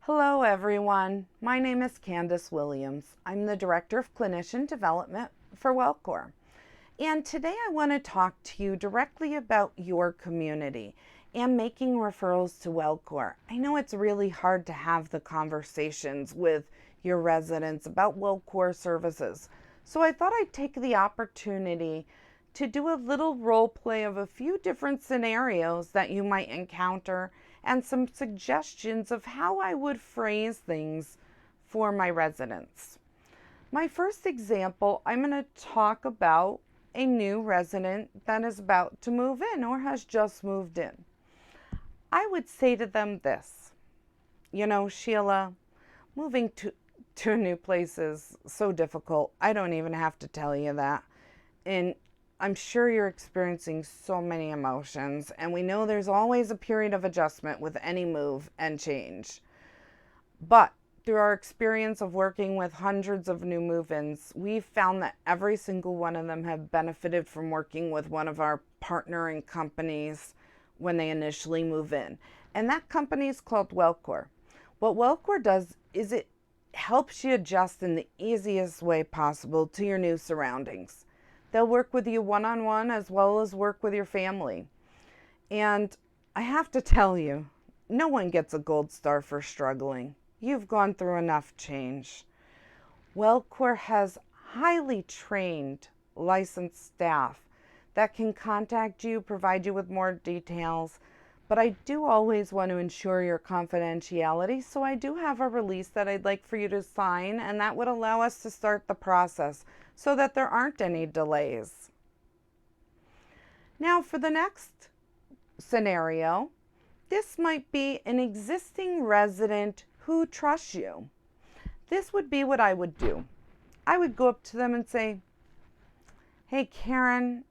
Hello everyone, my name is Candace Williams. I'm the Director of Clinician Development for WellQor. And today I want to talk to you directly about your community and making referrals to WellQor. I know it's really hard to have the conversations with your residents about WellQor services. So I thought I'd take the opportunity to do a little role play of a few different scenarios that you might encounter and some suggestions of how I would phrase things for my residents. My first example, I'm going to talk about a new resident that is about to move in or has just moved in. I would say to them this, Sheila, moving to a new place is so difficult. I don't even have to tell you that. And I'm sure you're experiencing so many emotions, and we know there's always a period of adjustment with any move and change. But through our experience of working with hundreds of new move-ins, we've found that every single one of them have benefited from working with one of our partnering companies when they initially move in. And that company is called WellQor. What WellQor does is it helps you adjust in the easiest way possible to your new surroundings. They'll work with you one-on-one as well as work with your family. And I have to tell you, no one gets a gold star for struggling. You've gone through enough change. WellQor has highly trained, licensed staff that can contact you, provide you with more details. But I do always want to ensure your confidentiality, so I do have a release that I'd like for you to sign, and that would allow us to start the process so that there aren't any delays. Now for the next scenario, this might be an existing resident who trusts you. This would be what I would do. I would go up to them and say, "Hey Karen,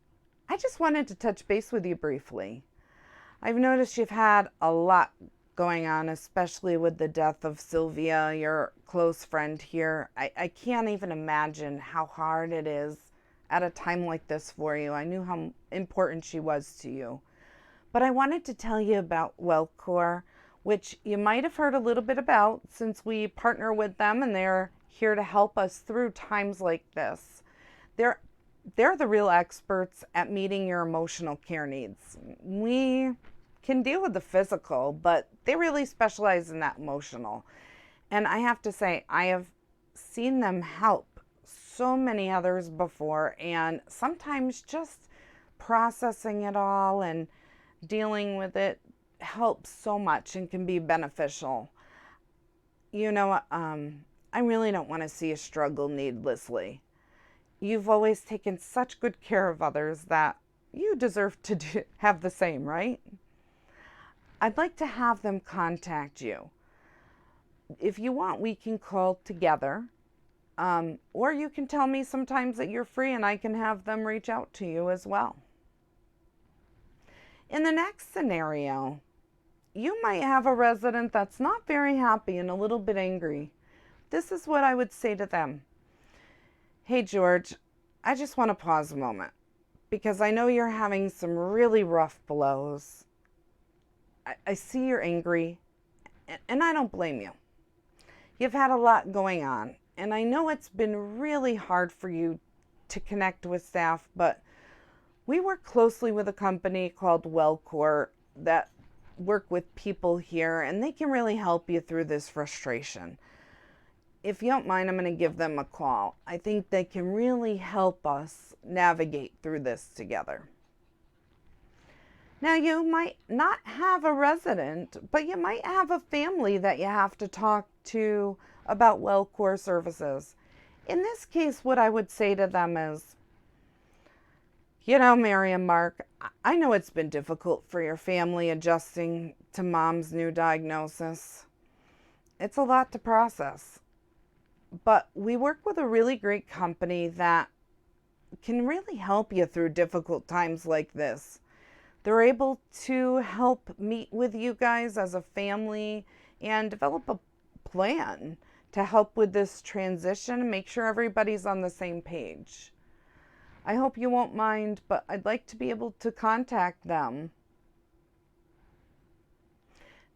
I just wanted to touch base with you briefly. I've noticed you've had a lot going on, especially with the death of Sylvia, your close friend here. I can't even imagine how hard it is at a time like this for you. I knew how important she was to you. But I wanted to tell you about WellQor, which you might have heard a little bit about since we partner with them and they're here to help us through times like this. They're the real experts at meeting your emotional care needs. We can deal with the physical, but they really specialize in that emotional. And I have to say, I have seen them help so many others before, and sometimes just processing it all and dealing with it helps so much and can be beneficial. I really don't want to see you struggle needlessly. You've always taken such good care of others that you deserve to have the same, right? I'd like to have them contact you. If you want, we can call together, or you can tell me sometimes that you're free and I can have them reach out to you as well. In the next scenario, you might have a resident that's not very happy and a little bit angry. This is what I would say to them. "Hey George, I just want to pause a moment because I know you're having some really rough blows. I see you're angry, and I don't blame you. You've had a lot going on, and I know it's been really hard for you to connect with staff, but we work closely with a company called WellQor that work with people here, and they can really help you through this frustration. If you don't mind, I'm going to give them a call. I think they can really help us navigate through this together." Now, you might not have a resident, but you might have a family that you have to talk to about WellQor services. In this case, what I would say to them is, Mary and Mark, I know it's been difficult for your family adjusting to Mom's new diagnosis. It's a lot to process. But we work with a really great company that can really help you through difficult times like this. They're able to help meet with you guys as a family and develop a plan to help with this transition and make sure everybody's on the same page. I hope you won't mind, but I'd like to be able to contact them.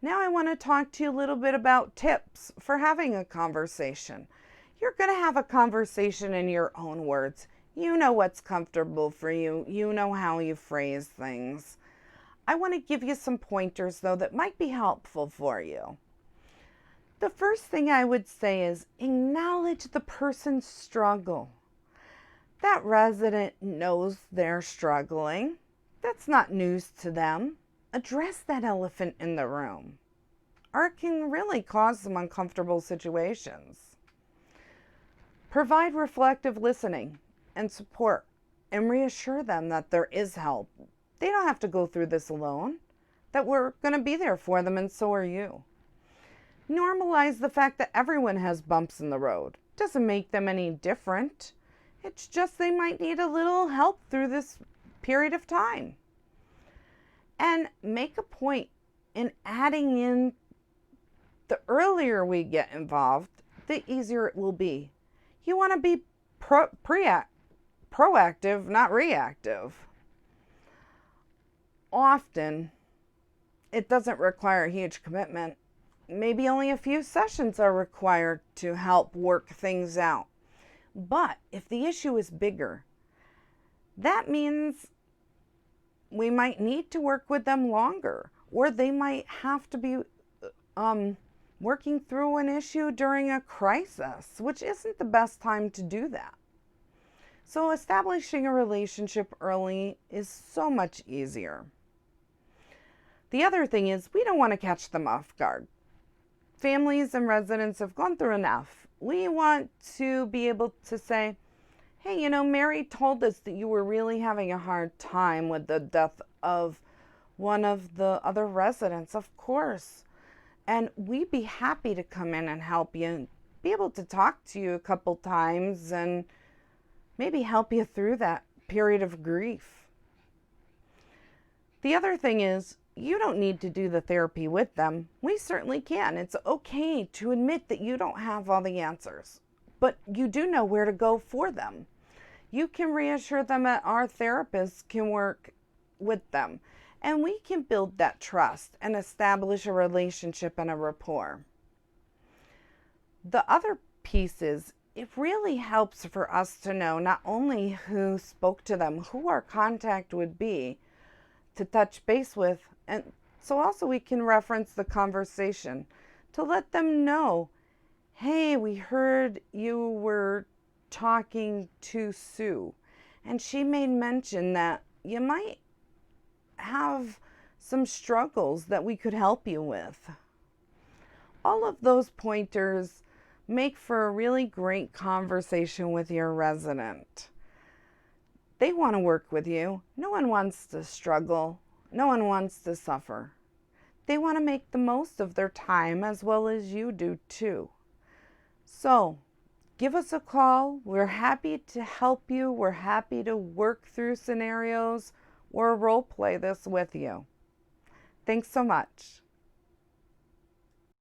Now I want to talk to you a little bit about tips for having a conversation. You're going to have a conversation in your own words. You know what's comfortable for you. You know how you phrase things. I want to give you some pointers, though, that might be helpful for you. The first thing I would say is acknowledge the person's struggle. That resident knows they're struggling. That's not news to them. Address that elephant in the room, or it can really cause some uncomfortable situations. Provide reflective listening and support and reassure them that there is help. They don't have to go through this alone, that we're going to be there for them, and so are you. Normalize the fact that everyone has bumps in the road. Doesn't make them any different. It's just they might need a little help through this period of time. And make a point in adding in, the earlier we get involved, the easier it will be. You want to be proactive, not reactive. Often, it doesn't require a huge commitment. Maybe only a few sessions are required to help work things out. But if the issue is bigger, that means we might need to work with them longer, or they might have to be working through an issue during a crisis, which isn't the best time to do that. So establishing a relationship early is so much easier. The other thing is we don't want to catch them off guard. Families and residents have gone through enough. We want to be able to say, hey, Mary told us that you were really having a hard time with the death of one of the other residents, of course. And we'd be happy to come in and help you and be able to talk to you a couple times and maybe help you through that period of grief. The other thing is, you don't need to do the therapy with them. We certainly can. It's okay to admit that you don't have all the answers, but you do know where to go for them. You can reassure them that our therapists can work with them, and we can build that trust and establish a relationship and a rapport. The other piece is, it really helps for us to know not only who spoke to them, who our contact would be to touch base with, and so also we can reference the conversation to let them know, hey, we heard you were talking to Sue, and she made mention that you might have some struggles that we could help you with. All of those pointers make for a really great conversation with your resident. They want to work with you. No one wants to struggle. No one wants to suffer. They want to make the most of their time as well as you do too. So, give us a call. We're happy to help you. We're happy to work through scenarios or role play this with you. Thanks so much.